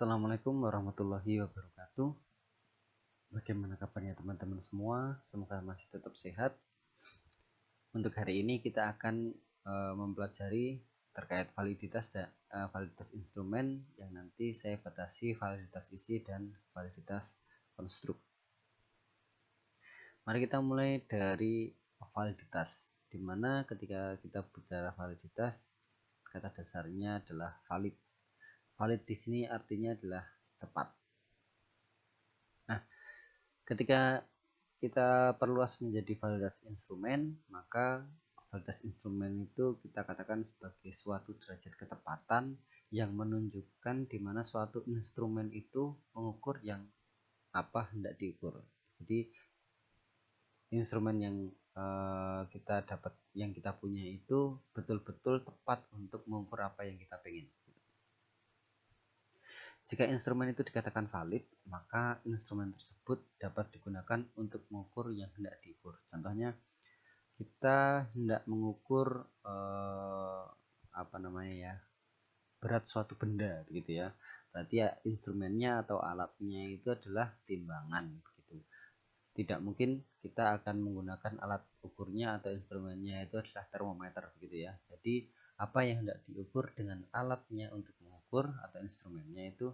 Assalamualaikum warahmatullahi wabarakatuh. Bagaimana kabarnya teman-teman semua? Semoga masih tetap sehat. Untuk hari ini kita akan mempelajari terkait validitas instrumen yang nanti saya batasi validitas isi dan validitas konstruk. Mari kita mulai dari validitas, dimana ketika kita bicara validitas, kata dasarnya adalah valid. Valid di sini artinya adalah tepat. Nah, ketika kita perluas menjadi validitas instrumen, maka validitas instrumen itu kita katakan sebagai suatu derajat ketepatan yang menunjukkan di mana suatu instrumen itu mengukur yang apa hendak diukur. Jadi instrumen yang kita punya itu betul-betul tepat untuk mengukur apa yang kita pengen. Jika instrumen itu dikatakan valid, maka instrumen tersebut dapat digunakan untuk mengukur yang hendak diukur. Contohnya, kita hendak mengukur berat suatu benda, begitu ya. Berarti ya instrumennya atau alatnya itu adalah timbangan, begitu. Tidak mungkin kita akan menggunakan alat ukurnya atau instrumennya itu adalah termometer, begitu ya. Jadi apa yang hendak diukur dengan alatnya untuk mengukur atau instrumennya itu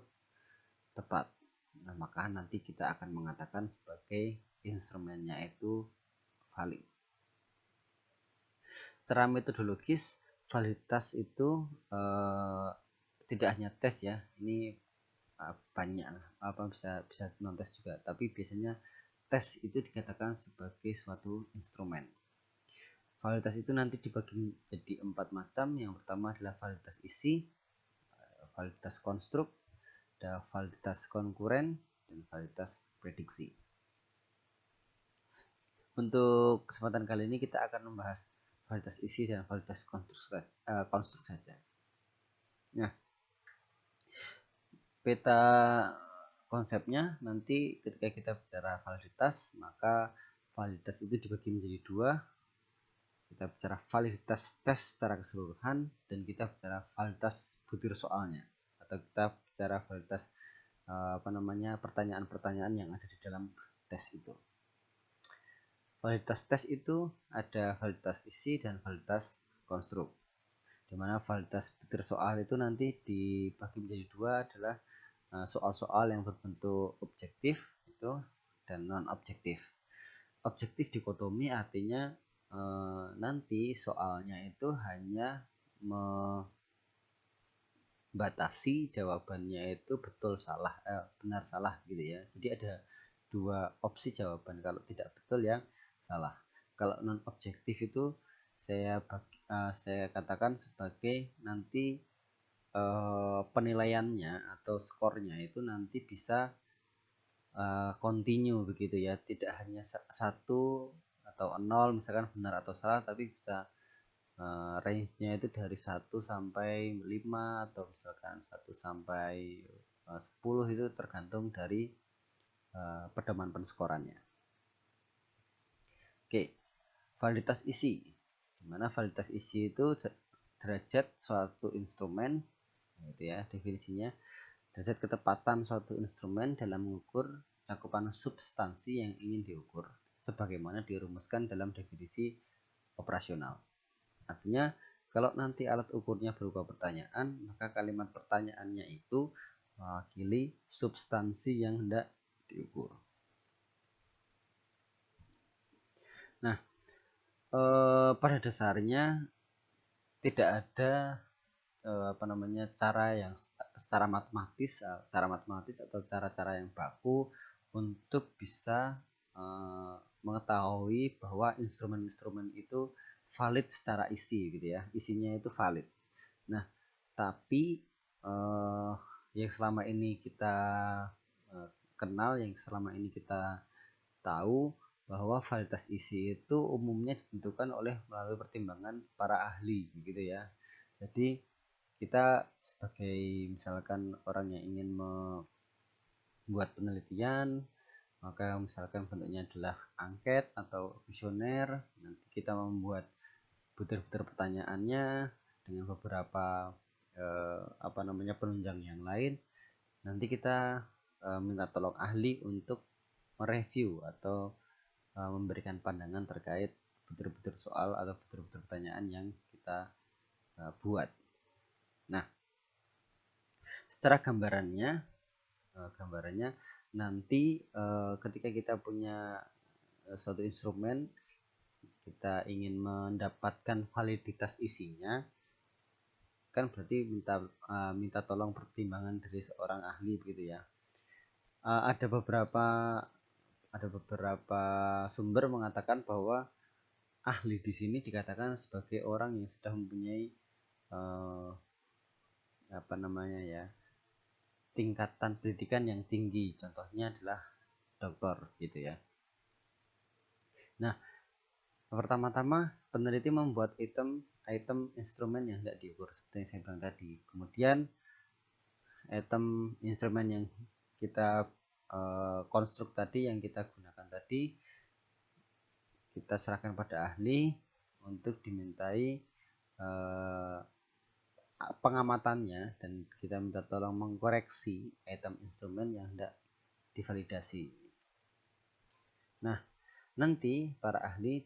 tepat. Nah, maka nanti kita akan mengatakan sebagai instrumennya itu valid. Secara metodologis, validitas itu tidak hanya tes ya. Ini banyak bisa non tes juga, tapi biasanya tes itu dikatakan sebagai suatu instrumen. Validitas itu nanti dibagi menjadi 4 macam. Yang pertama adalah validitas isi, validitas konstruk, ada validitas konkuren, dan validitas prediksi. Untuk kesempatan kali ini kita akan membahas validitas isi dan validitas konstruk saja. Nah, peta konsepnya nanti ketika kita bicara validitas, maka validitas itu dibagi menjadi 2. Kita bicara validitas tes secara keseluruhan dan kita bicara validitas butir soalnya, atau kita bicara validitas pertanyaan-pertanyaan yang ada di dalam tes itu. Validitas tes itu ada validitas isi dan validitas konstruk, dimana validitas butir soal itu nanti dibagi menjadi 2, adalah soal-soal yang berbentuk objektif itu dan non objektif. Objektif dikotomi artinya nanti soalnya itu hanya membatasi jawabannya itu betul salah, benar salah gitu ya. Jadi ada 2 opsi jawaban, kalau tidak betul yang salah. Kalau non objektif itu saya katakan sebagai nanti penilaiannya atau skornya itu nanti bisa continue begitu ya, tidak hanya 1 atau 0 misalkan benar atau salah, tapi bisa range-nya itu dari 1 sampai 5 atau misalkan 1 sampai 10, itu tergantung dari pedoman penskorannya. Oke, validitas isi, dimana validitas isi itu derajat suatu instrumen, gitu ya definisinya, derajat ketepatan suatu instrumen dalam mengukur cakupan substansi yang ingin diukur, sebagaimana dirumuskan dalam definisi operasional. Artinya, kalau nanti alat ukurnya berupa pertanyaan, maka kalimat pertanyaannya itu mewakili substansi yang hendak diukur. Nah, pada dasarnya tidak ada cara yang secara matematis atau cara-cara yang baku untuk bisa mengetahui bahwa instrumen-instrumen itu valid secara isi gitu ya, isinya itu valid. Nah, tapi yang selama ini kita kenal, yang selama ini kita tahu, bahwa validitas isi itu umumnya ditentukan melalui pertimbangan para ahli gitu ya. Jadi kita sebagai misalkan orang yang ingin membuat penelitian, maka misalkan bentuknya adalah angket atau kuesioner, nanti kita membuat butir-butir pertanyaannya dengan beberapa penunjang yang lain. nanti kita minta tolong ahli untuk mereview atau memberikan pandangan terkait butir-butir soal atau butir-butir pertanyaan yang kita buat. Nah, secara gambarannya nanti ketika kita punya suatu instrumen, kita ingin mendapatkan validitas isinya, kan berarti minta tolong pertimbangan dari seorang ahli begitu ya. Ada beberapa sumber mengatakan bahwa ahli di sini dikatakan sebagai orang yang sudah mempunyai tingkatan pendidikan yang tinggi, contohnya adalah doktor gitu ya. Nah, pertama-tama peneliti membuat item instrumen yang tidak diukur seperti yang saya bilang tadi. Kemudian item instrumen yang kita konstruk tadi, yang kita gunakan tadi, kita serahkan pada ahli untuk dimintai pengamatannya, dan kita minta tolong mengkoreksi item instrumen yang tidak divalidasi. Nah, nanti para ahli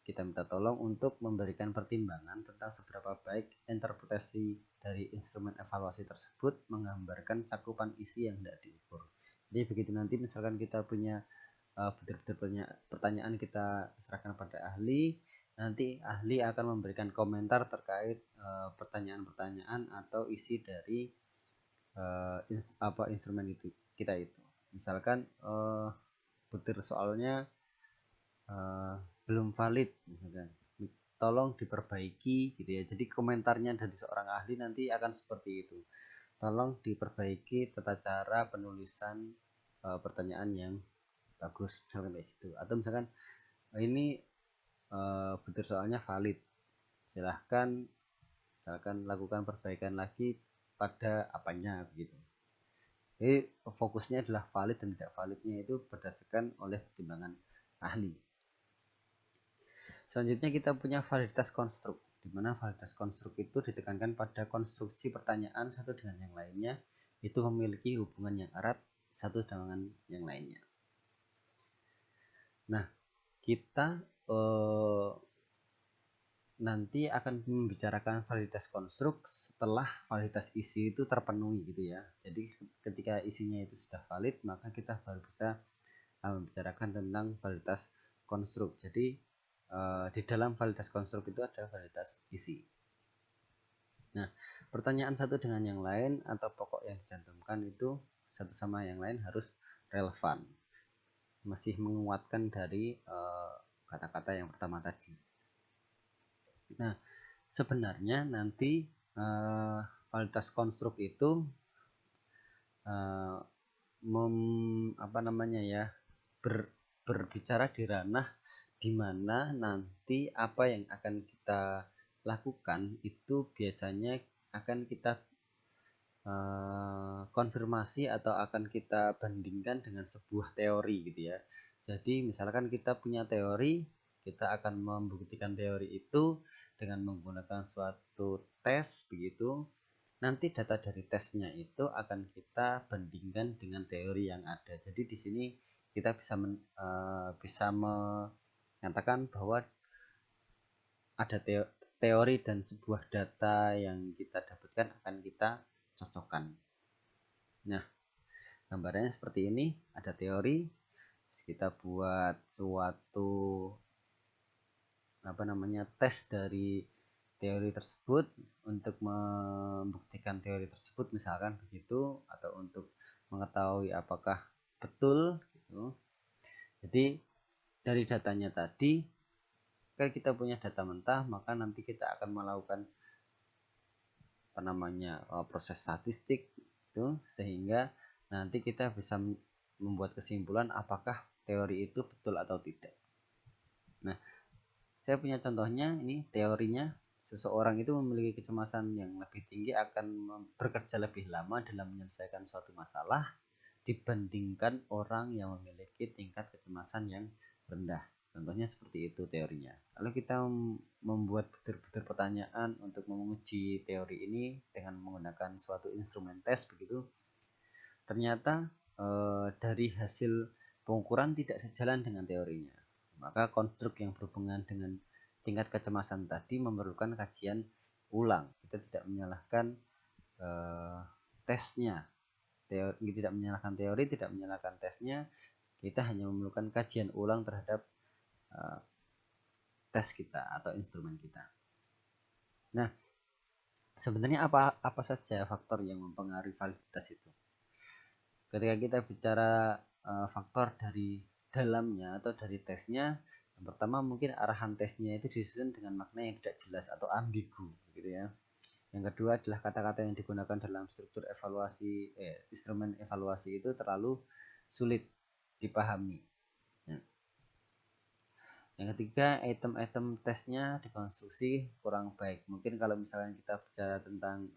kita minta tolong untuk memberikan pertimbangan tentang seberapa baik interpretasi dari instrumen evaluasi tersebut menggambarkan cakupan isi yang tidak diukur. Jadi begitu nanti misalkan kita punya butir-butir pertanyaan, kita serahkan pada ahli, nanti ahli akan memberikan komentar terkait pertanyaan-pertanyaan atau isi dari instrumen itu kita itu. Misalkan butir soalnya belum valid, misalkan, tolong diperbaiki gitu ya. Jadi komentarnya dari seorang ahli nanti akan seperti itu, tolong diperbaiki tata cara penulisan pertanyaan yang bagus, misalkan kayak gitu. Atau misalkan ini butir soalnya valid, silahkan misalkan lakukan perbaikan lagi pada apanya begitu. Jadi fokusnya adalah valid dan tidak validnya itu berdasarkan oleh pertimbangan ahli. Selanjutnya kita punya validitas konstruk, di mana validitas konstruk itu ditekankan pada konstruksi pertanyaan satu dengan yang lainnya itu memiliki hubungan yang erat satu dengan yang lainnya. Nah, kita nanti akan membicarakan validitas konstruk setelah validitas isi itu terpenuhi gitu ya. Jadi ketika isinya itu sudah valid, maka kita baru bisa membicarakan tentang validitas konstruk. Jadi di dalam validitas konstruk itu ada validitas isi. Nah, pertanyaan satu dengan yang lain atau pokok yang dicantumkan itu satu sama yang lain harus relevan, masih menguatkan dari kata-kata yang pertama tadi. Nah, sebenarnya nanti validitas konstruk itu berbicara di ranah di mana nanti apa yang akan kita lakukan itu biasanya akan kita konfirmasi atau akan kita bandingkan dengan sebuah teori gitu ya. Jadi misalkan kita punya teori, kita akan membuktikan teori itu dengan menggunakan suatu tes begitu. Nanti data dari tesnya itu akan kita bandingkan dengan teori yang ada. Jadi di sini kita bisa mengatakan bahwa ada teori dan sebuah data yang kita dapatkan akan kita cocokkan. Nah, gambarnya seperti ini, ada teori, kita buat suatu tes dari teori tersebut untuk membuktikan teori tersebut, misalkan begitu, atau untuk mengetahui apakah betul gitu. Jadi dari datanya tadi, kalau kita punya data mentah, maka nanti kita akan melakukan proses statistik itu, sehingga nanti kita bisa membuat kesimpulan apakah teori itu betul atau tidak. Nah, saya punya contohnya, ini teorinya. Seseorang itu memiliki kecemasan yang lebih tinggi akan bekerja lebih lama dalam menyelesaikan suatu masalah dibandingkan orang yang memiliki tingkat kecemasan yang rendah. Contohnya seperti itu teorinya. Lalu kita membuat butir-butir pertanyaan untuk menguji teori ini dengan menggunakan suatu instrumen tes begitu. ternyata dari hasil pengukuran tidak sejalan dengan teorinya. Maka konstruk yang berhubungan dengan tingkat kecemasan tadi memerlukan kajian ulang. Kita tidak menyalahkan tesnya, tidak menyalahkan teori, tidak menyalahkan tesnya. Kita hanya memerlukan kajian ulang terhadap tes kita atau instrumen kita. Nah, sebenarnya apa saja faktor yang mempengaruhi validitas itu? Ketika kita bicara faktor dari dalamnya atau dari tesnya, yang pertama mungkin arahan tesnya itu disusun dengan makna yang tidak jelas atau ambigu, gitu ya. Yang kedua adalah kata-kata yang digunakan dalam struktur evaluasi, instrumen evaluasi itu terlalu sulit dipahami. Ya. Yang ketiga, item-item tesnya dikonstruksi kurang baik. Mungkin kalau misalnya kita bicara tentang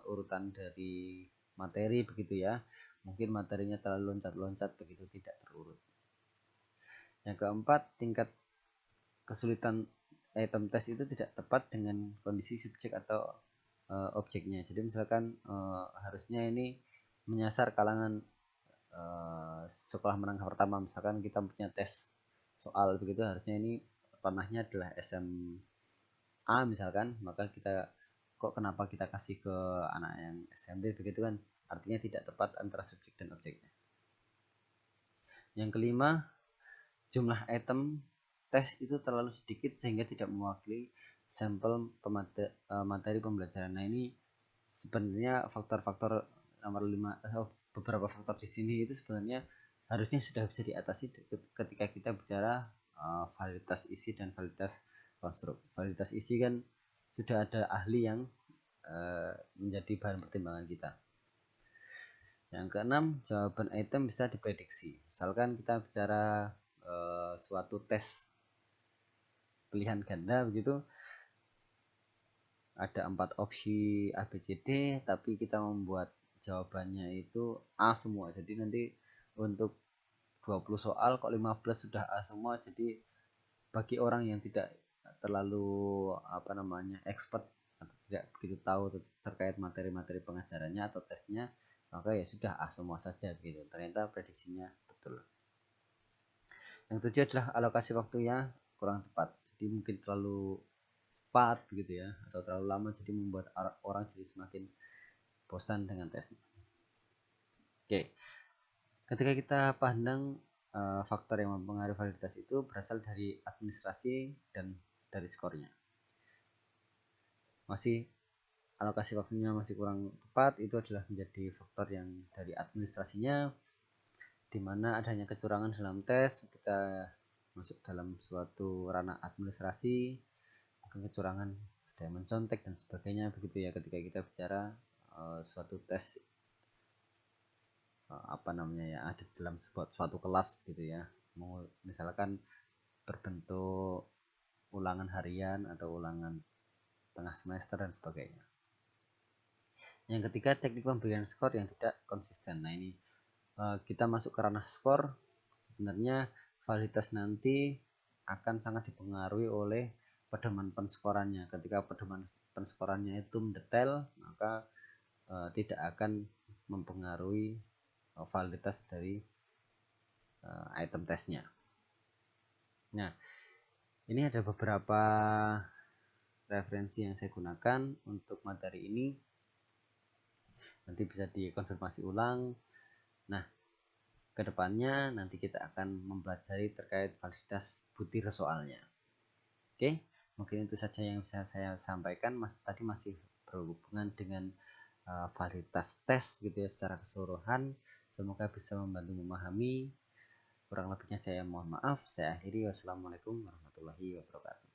urutan dari materi begitu ya, mungkin materinya terlalu loncat-loncat begitu, tidak terurut. Yang keempat, tingkat kesulitan item tes itu tidak tepat dengan kondisi subjek atau objeknya. Jadi misalkan harusnya ini menyasar kalangan sekolah menengah pertama, misalkan kita punya tes soal begitu, harusnya ini ranahnya adalah SMA misalkan, maka kenapa kita kasih ke anak yang SMP begitu kan, artinya tidak tepat antara subjek dan objeknya. Yang kelima, jumlah item tes itu terlalu sedikit sehingga tidak mewakili sampel materi pembelajaran. Nah, ini sebenarnya faktor-faktor nomor 5, beberapa faktor di sini itu sebenarnya harusnya sudah bisa diatasi ketika kita bicara validitas isi dan validitas konstruk. Validitas isi kan sudah ada ahli yang menjadi bahan pertimbangan kita. Yang keenam, jawaban item bisa diprediksi. Misalkan kita bicara suatu tes pilihan ganda begitu, ada 4 opsi A, B, C, D, tapi kita membuat jawabannya itu A semua. Jadi nanti untuk 20 soal kok 15 sudah A semua. Jadi bagi orang yang tidak terlalu expert atau tidak begitu tahu terkait materi-materi pengajarannya atau tesnya, maka ya sudah A semua saja gitu. Ternyata prediksinya betul. Yang tujuh adalah alokasi waktunya kurang tepat. Jadi mungkin terlalu cepat begitu ya, atau terlalu lama, jadi membuat orang jadi semakin bosan dengan tesnya. Oke. Ketika kita pandang faktor yang mempengaruhi validitas itu berasal dari administrasi dan dari skornya. Masih alokasi waktunya masih kurang tepat, itu adalah menjadi faktor yang dari administrasinya, di mana adanya kecurangan dalam tes, kita masuk dalam suatu ranah administrasi, mungkin kecurangan, ada yang mencontek dan sebagainya begitu ya, ketika kita bicara suatu tes ada dalam suatu kelas gitu ya, misalkan berbentuk ulangan harian atau ulangan tengah semester dan sebagainya. Yang ketiga, teknik pemberian skor yang tidak konsisten. Nah, ini kita masuk ke ranah skor. Sebenarnya validitas nanti akan sangat dipengaruhi oleh pedoman penskorannya. Ketika pedoman penskorannya itu mendetail, maka tidak akan mempengaruhi validitas dari item tesnya. Nah, ini ada beberapa referensi yang saya gunakan untuk materi ini. Nanti bisa dikonfirmasi ulang. Nah, kedepannya nanti kita akan mempelajari terkait validitas butir soalnya. Oke, mungkin itu saja yang bisa saya sampaikan. Tadi masih berhubungan dengan validitas tes gitu ya secara keseluruhan. Semoga bisa membantu memahami. Kurang lebihnya saya mohon maaf. Saya akhiri. Wassalamualaikum warahmatullahi wabarakatuh.